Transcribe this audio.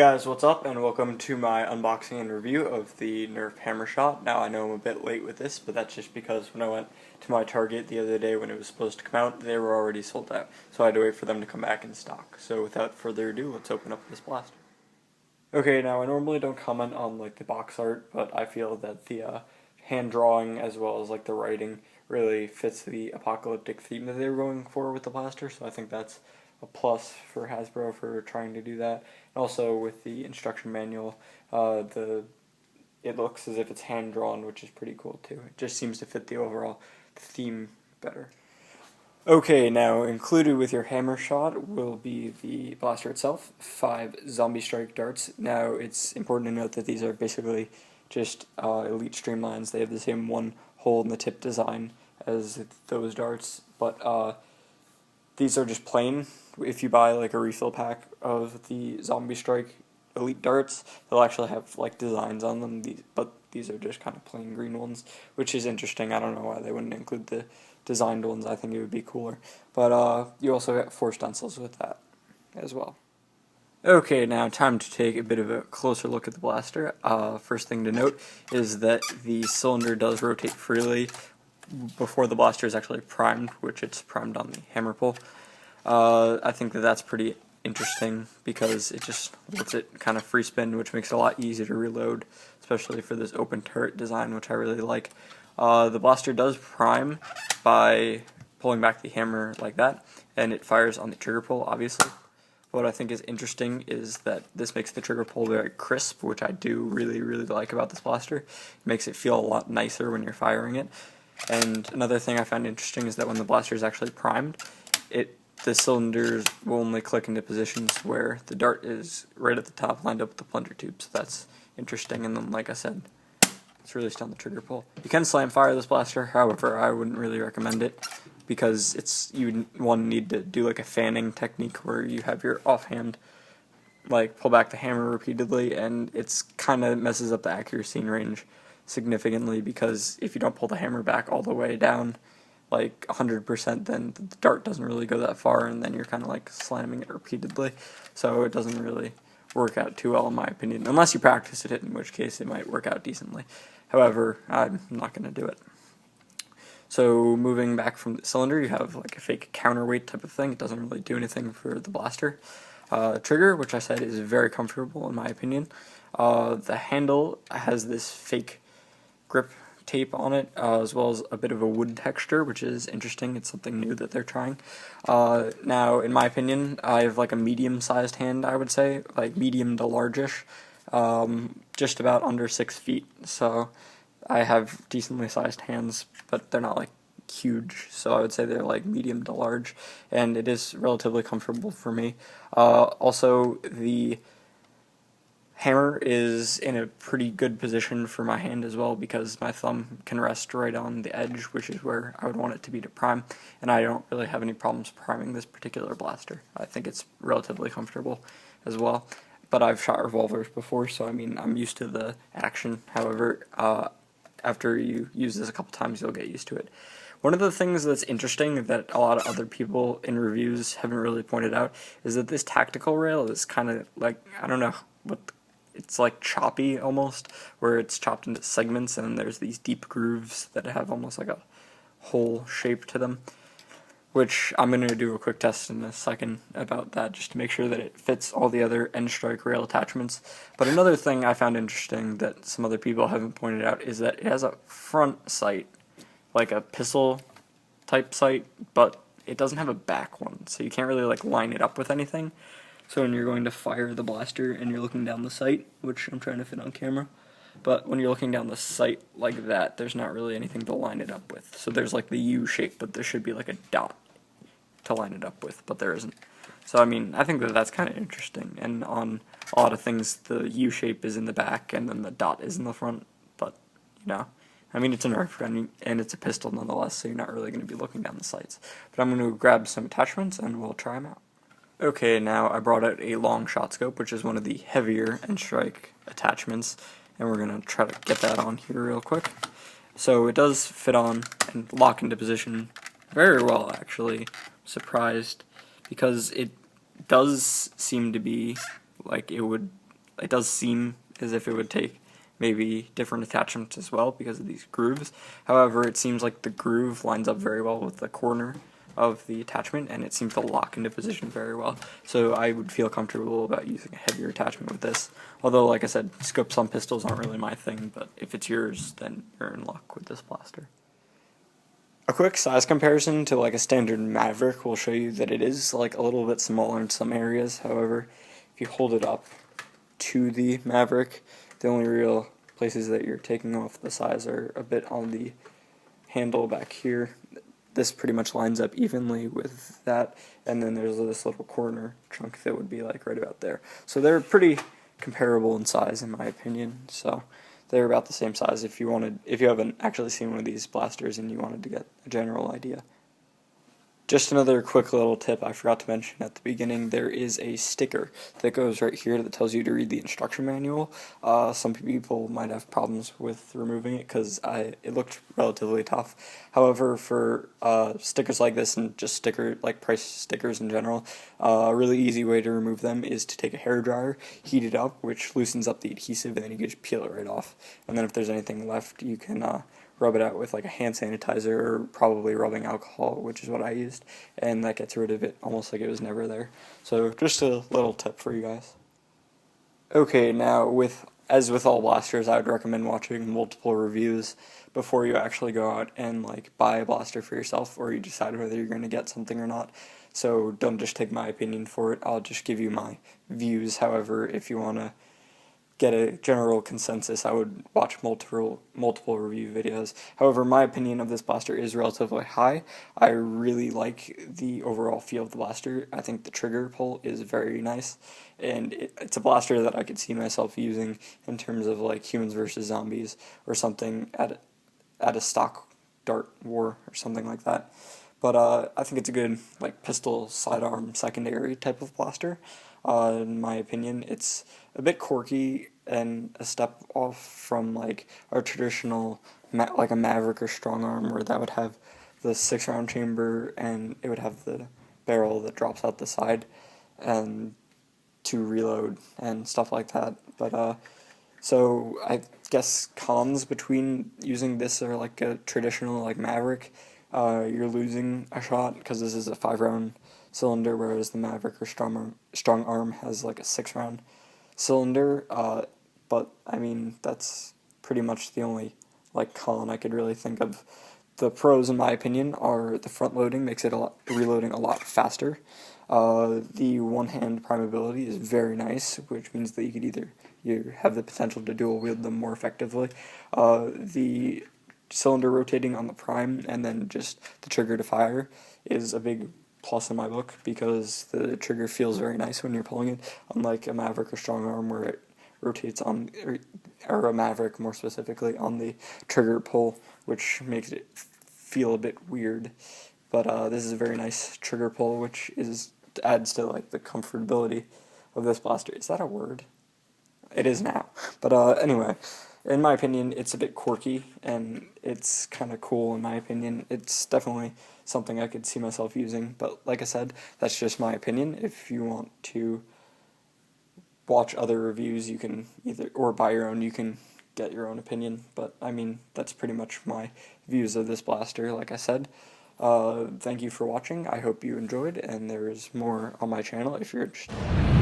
guys, what's up, and welcome to my unboxing and review of the Nerf Hammershot. Now, I know I'm a bit late with this, but that's just because when I went to my Target the other day when it was supposed to come out, they were already sold out, so I had to wait for them to come back in stock. So without further ado, let's open up this blaster. Okay, now I normally don't comment on like the box art, but I feel that the hand drawing as well as like the writing really fits the apocalyptic theme that they were going for with the blaster, so I think that's a plus for Hasbro for trying to do that. And also with the instruction manual, it looks as if it's hand drawn, which is pretty cool too. It just seems to fit the overall theme better. Okay, now included with your Hammershot will be the blaster itself, 5 zombie strike darts. Now it's important to note that these are basically just elite streamlines. They have the same one hole in the tip design as those darts, but these are just plain. If you buy like a refill pack of the Zombie Strike Elite darts, they'll actually have like designs on them, but these are just kind of plain green ones, which is interesting. I don't know why they wouldn't include the designed ones. I think it would be cooler. But you also get 4 stencils with that as well. Okay, now time to take a bit of a closer look at the blaster. First thing to note is that the cylinder does rotate freely before the blaster is actually primed, which it's primed on the hammer pull. I think that that's pretty interesting because it just lets it kind of free spin, which makes it a lot easier to reload, especially for this open turret design, which I really like. The blaster does prime by pulling back the hammer like that, and it fires on the trigger pull, obviously. What I think is interesting is that this makes the trigger pull very crisp, which I do really like about this blaster. It makes it feel a lot nicer when you're firing it. And another thing I found interesting is that when the blaster is actually primed, the cylinders will only click into positions where the dart is right at the top, lined up with the plunger tube. So that's interesting. And then, like I said, it's released on the trigger pull. You can slam fire this blaster, however, I wouldn't really recommend it because you need to do like a fanning technique where you have your offhand like pull back the hammer repeatedly, and it's kind of messes up the accuracy and range significantly because if you don't pull the hammer back all the way down like 100%, then the dart doesn't really go that far, and then you're kind of like slamming it repeatedly, so it doesn't really work out too well in my opinion, unless you practice it, in which case it might work out decently. However, I'm not going to do it. So moving back from the cylinder, you have like a fake counterweight type of thing. It doesn't really do anything for the blaster. Trigger, which I said is very comfortable in my opinion. The handle has this fake grip tape on it, as well as a bit of a wood texture, which is interesting. It's something new that they're trying. Now, in my opinion, I have like a medium-sized hand, I would say, like medium to largish, just about under 6 feet. So I have decently sized hands, but they're not like huge, so I would say they're like medium to large, and it is relatively comfortable for me. Also, the hammer is in a pretty good position for my hand as well because my thumb can rest right on the edge, which is where I would want it to be to prime, and I don't really have any problems priming this particular blaster. I think it's relatively comfortable as well, but I've shot revolvers before, so I mean I'm used to the action. However, after you use this a couple times, you'll get used to it. One of the things that's interesting that a lot of other people in reviews haven't really pointed out is that this tactical rail is kind of like, I don't know, it's like choppy almost, where it's chopped into segments and there's these deep grooves that have almost like a hole shape to them, which I'm going to do a quick test in a second about that just to make sure that it fits all the other end strike rail attachments. But another thing I found interesting that some other people haven't pointed out is that it has a front sight, like a pistol type sight, but it doesn't have a back one, so you can't really like line it up with anything. So when you're going to fire the blaster and you're looking down the sight, which I'm trying to fit on camera, but when you're looking down the sight like that, there's not really anything to line it up with. So there's like the U shape, but there should be like a dot to line it up with, but there isn't. So I mean, I think that that's kind of interesting, and on a lot of things the U shape is in the back and then the dot is in the front, but you know, I mean, it's a Nerf gun and it's a pistol nonetheless, so you're not really going to be looking down the sights. But I'm going to grab some attachments and we'll try them out. Okay, now I brought out a long shot scope, which is one of the heavier end strike attachments, and we're going to try to get that on here real quick. So it does fit on and lock into position very well, actually. I'm surprised, because it does seem to be like it would it does seem as if it would take maybe different attachments as well because of these grooves. However, it seems like the groove lines up very well with the corner of the attachment, and it seems to lock into position very well. So I would feel comfortable about using a heavier attachment with this. Although, like I said, scopes on pistols aren't really my thing, but if it's yours, then you're in luck with this blaster. A quick size comparison to like a standard Maverick will show you that it is like a little bit smaller in some areas. However, if you hold it up to the Maverick, the only real places that you're taking off the size are a bit on the handle back here. This pretty much lines up evenly with that, and then there's this little corner chunk that would be like right about there. So they're pretty comparable in size in my opinion. So they're about the same size if you haven't actually seen one of these blasters and you wanted to get a general idea. Just another quick little tip I forgot to mention at the beginning, there is a sticker that goes right here that tells you to read the instruction manual. Some people might have problems with removing it because it looked relatively tough. However, for stickers like this and just price stickers in general, a really easy way to remove them is to take a hairdryer, heat it up, which loosens up the adhesive, and then you can just peel it right off. And then if there's anything left, you can rub it out with like a hand sanitizer or probably rubbing alcohol, which is what I used, and that gets rid of it almost like it was never there. So just a little tip for you guys. Okay, now as with all blasters, I would recommend watching multiple reviews before you actually go out and like buy a blaster for yourself, or you decide whether you're going to get something or not. So don't just take my opinion for it. I'll just give you my views. However, if you want to get a general consensus, I would watch multiple review videos. However, my opinion of this blaster is relatively high. I really like the overall feel of the blaster. I think the trigger pull is very nice, and it's a blaster that I could see myself using in terms of like Humans versus Zombies or something at a stock dart war or something like that. But I think it's a good like pistol sidearm secondary type of blaster. In my opinion, it's a bit quirky and a step off from like our traditional like a Maverick or Strong Arm, where that would have the 6-round chamber and it would have the barrel that drops out the side and to reload and stuff like that. But so I guess cons between using this or like a traditional like Maverick, you're losing a shot because this is a 5-round cylinder, whereas the Maverick or Strong Arm has like a 6-round cylinder. But I mean, that's pretty much the only like con I could really think of. The pros, in my opinion, are the front loading makes it reloading a lot faster. The one-hand primability is very nice, which means that you have the potential to dual wield them more effectively. The cylinder rotating on the prime and then just the trigger to fire is a big plus in my book, because the trigger feels very nice when you're pulling it, unlike a Maverick or Strong Arm where it rotates on, or a Maverick more specifically, on the trigger pull, which makes it feel a bit weird. But this is a very nice trigger pull, which adds to like the comfortability of this blaster. Is that a word? It is now. But anyway, in my opinion, it's a bit quirky, and it's kind of cool in my opinion. It's definitely something I could see myself using, but like I said, that's just my opinion. If you want to watch other reviews, you can or buy your own, you can get your own opinion. But I mean, that's pretty much my views of this blaster, like I said. Thank you for watching. I hope you enjoyed, and there's more on my channel if you're interested.